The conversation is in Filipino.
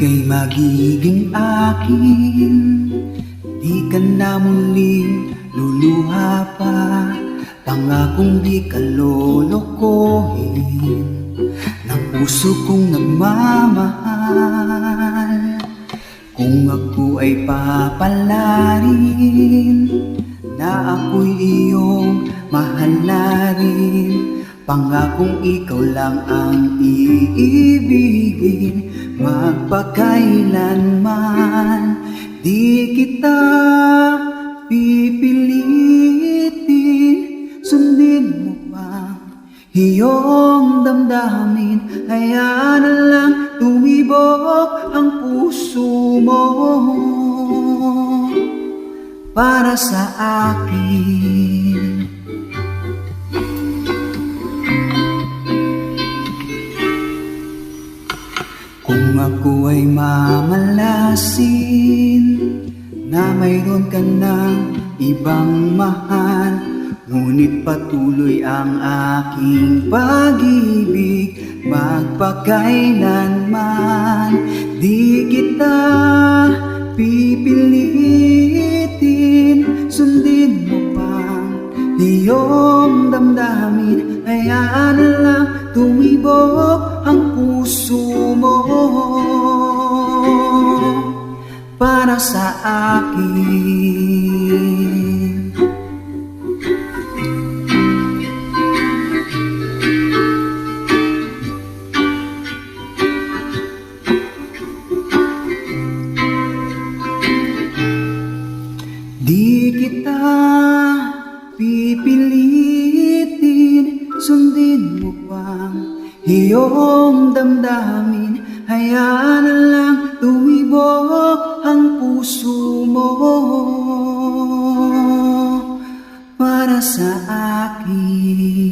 ika'y magiging akin. Di ka na muling luluha pa, pangakong di ka lolokohin ng puso kong nagmamahal. Kung ako ay papalarin na ako'y iyong mahal na rin, pangakong ikaw lang ang iibigin, magpakailanman. Di kita pipilitin, sundin mo pa iyong damdamin. Hayaan na lang tumibok ang puso mo para sa akin. Kung ako ay mamalasin na mayroon ka ng ibang mahal, ngunit patuloy ang aking pag-ibig, magpakailanman. Di kita pipilitin, sundin mo pang iyong damdamin. Hayaan na lang tumibok ang puso mo para sa akin. Di kita pipilitin, sundin mo pang iyong damdamin. Hayaan na lang tumibok ang puso mo para sa akin.